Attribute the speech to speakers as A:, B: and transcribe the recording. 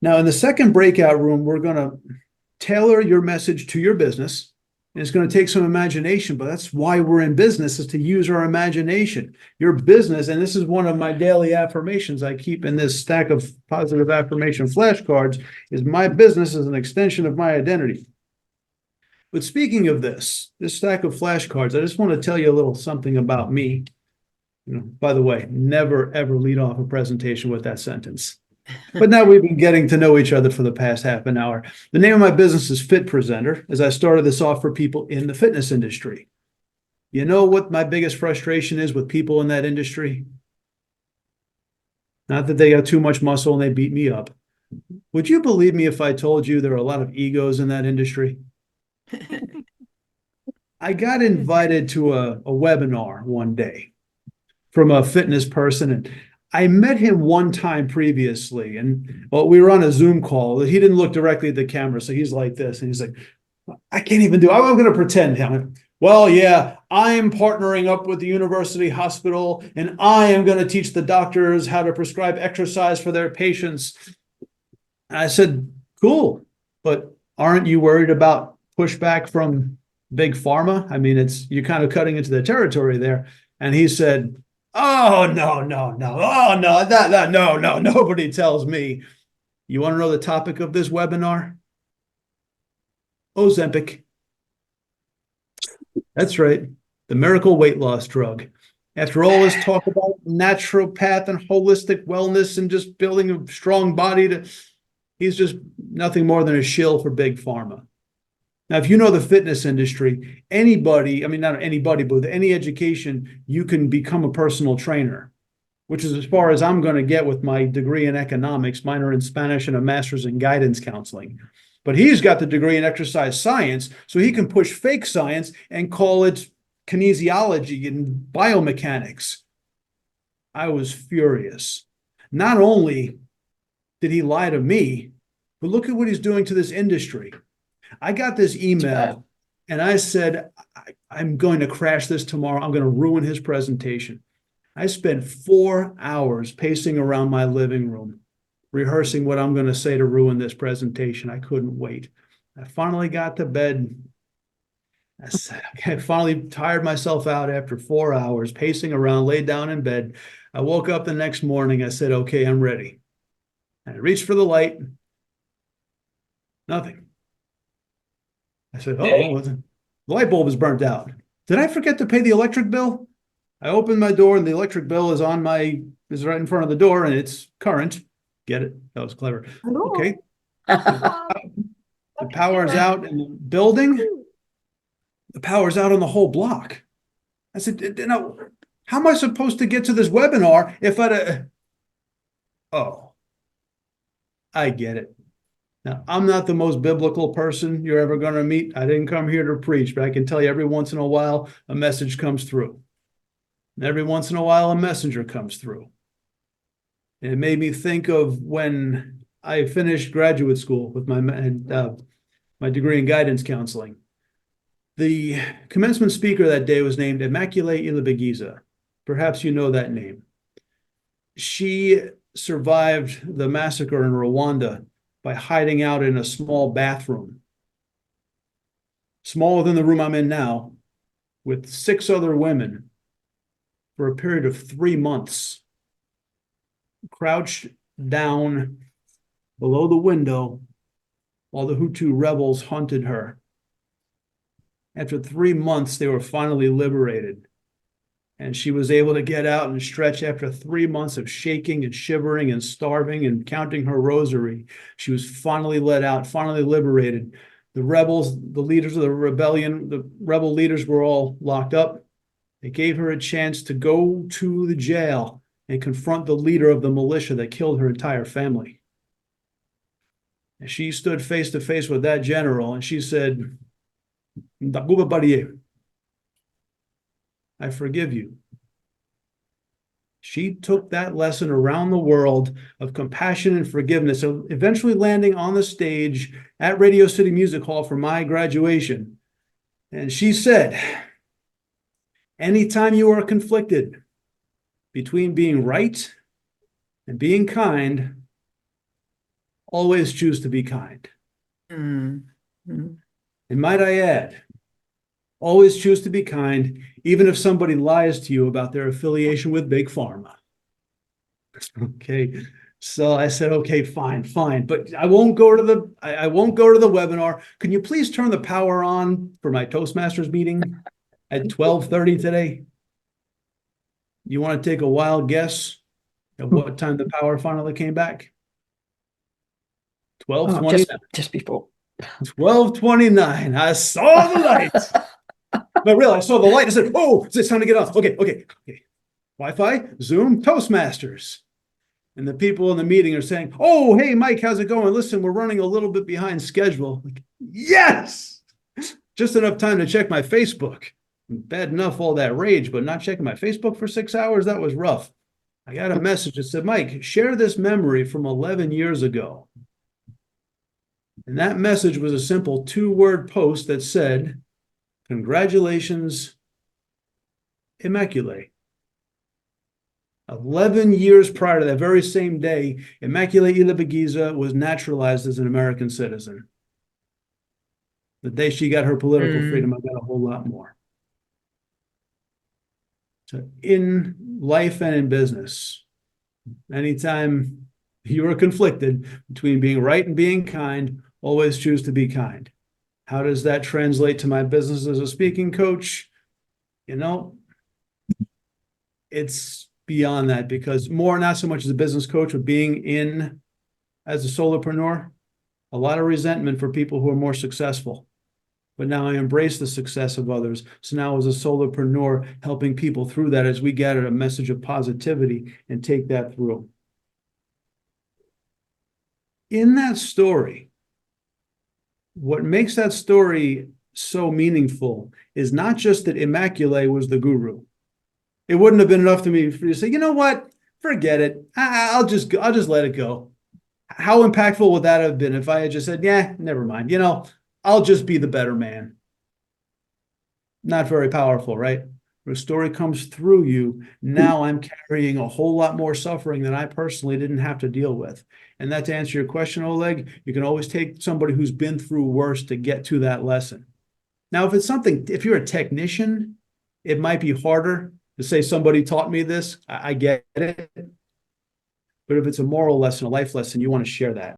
A: Now, in the second breakout room, we're going to tailor your message to your business. And it's going to take some imagination, but that's why we're in business, is to use our imagination. Your business, and this is one of my daily affirmations I keep in this stack of positive affirmation flashcards, is my business is an extension of my identity. But speaking of this stack of flashcards, I just want to tell you a little something about me. By the way, never ever lead off a presentation with that sentence. But now we've been getting to know each other for the past half an hour. The name of my business is Fit Presenter, as I started this off for people in the fitness industry. You know what my biggest frustration is with people in that industry? Not that they got too much muscle and they beat me up. Would you believe me if I told you there are a lot of egos in that industry? I got invited to a webinar one day from a fitness person, and I met him one time previously, and well, we were on a Zoom call. He didn't look directly at the camera, so he's like this, and he's like, I can't even do it. I'm going to pretend him. Well, yeah, I'm partnering up with the university hospital, and I am going to teach the doctors how to prescribe exercise for their patients. And I said, cool, but aren't you worried about pushback from big pharma? I mean, you're kind of cutting into the territory there. And he said, oh, no, no, no. Oh, no, no, nobody tells me. You want to know the topic of this webinar? Ozempic. That's right. The miracle weight loss drug. After all this talk about naturopath and holistic wellness and just building a strong body, he's just nothing more than a shill for big pharma. Now, if you know the fitness industry, anybody, I mean, not anybody, but with any education, you can become a personal trainer, which is as far as I'm going to get with my degree in economics, minor in Spanish, and a master's in guidance counseling. But he's got the degree in exercise science, so he can push fake science and call it kinesiology and biomechanics. I was furious. Not only did he lie to me, but look at what he's doing to this industry. I got this email and I said, I'm going to crash this tomorrow. I'm going to ruin his presentation. I spent 4 hours pacing around my living room, rehearsing what I'm going to say to ruin this presentation. I couldn't wait. I finally got to bed. I finally tired myself out after 4 hours pacing around, laid down in bed. I woke up the next morning. I said, okay, I'm ready. And I reached for the light. Nothing. I said, oh, the light bulb is burnt out. Did I forget to pay the electric bill? I opened my door and the electric bill is is right in front of the door and it's current. Get it? That was clever. Okay. The power's out in the building. The power's out on the whole block. I said, how am I supposed to get to this webinar if oh, I get it. Now, I'm not the most biblical person you're ever going to meet. I didn't come here to preach, but I can tell you every once in a while, a message comes through. And every once in a while, a messenger comes through. And it made me think of when I finished graduate school with my degree in guidance counseling. The commencement speaker that day was named Immaculee. Perhaps you know that name. She survived the massacre in Rwanda by hiding out in a small bathroom, smaller than the room I'm in now, with 6 other women for a period of 3 months, crouched down below the window while the Hutu rebels hunted her. After 3 months, they were finally liberated. And she was able to get out and stretch after 3 months of shaking and shivering and starving and counting her rosary. She was finally let out, finally liberated. The rebels, the leaders of the rebellion, the rebel leaders were all locked up. They gave her a chance to go to the jail and confront the leader of the militia that killed her entire family. And she stood face to face with that general and she said, I forgive you. She took that lesson around the world of compassion and forgiveness, eventually landing on the stage at Radio City Music Hall for my graduation. And she said, anytime you are conflicted between being right and being kind, always choose to be kind.
B: Mm. Mm.
A: And might I add, always choose to be kind, even if somebody lies to you about their affiliation with Big Pharma. Okay. So I said, okay, fine, fine, but I won't go to the webinar. Can you please turn the power on for my Toastmasters meeting at 12:30 today? You want to take a wild guess at what time the power finally came back?
B: Oh,
A: 12:29.
B: just before.
A: 12:29. I saw the light. But really, I saw the light. I said, oh, it's time to get off. Okay, okay, okay. Wi-Fi, Zoom, Toastmasters. And the people in the meeting are saying, oh, hey, Mike, how's it going? Listen, we're running a little bit behind schedule. Like, yes! Just enough time to check my Facebook. Bad enough all that rage, but not checking my Facebook for 6 hours, that was rough. I got a message that said, Mike, share this memory from 11 years ago. And that message was a simple 2-word post that said, congratulations, Immaculee. 11 years prior to that very same day, Immaculee Ilibagiza was naturalized as an American citizen. The day she got her political freedom, I got a whole lot more. So in life and in business, anytime you are conflicted between being right and being kind, always choose to be kind. How does that translate to my business as a speaking coach? You know, it's beyond that, because more, not so much as a business coach, but being in as a solopreneur, a lot of resentment for people who are more successful. But now I embrace the success of others. So now as a solopreneur, helping people through that as we gather a message of positivity and take that through. In that story, what makes that story so meaningful is not just that Immaculee was the guru. It wouldn't have been enough to me for you to say, you know what, forget it. I'll just let it go. How impactful would that have been if I had just said, yeah, never mind. I'll just be the better man. Not very powerful, right? When a story comes through you, now I'm carrying a whole lot more suffering than I personally didn't have to deal with. And that, to answer your question, Oleg, you can always take somebody who's been through worse to get to that lesson. Now, if you're a technician, it might be harder to say somebody taught me this. I get it. But if it's a moral lesson, a life lesson, you want to share that.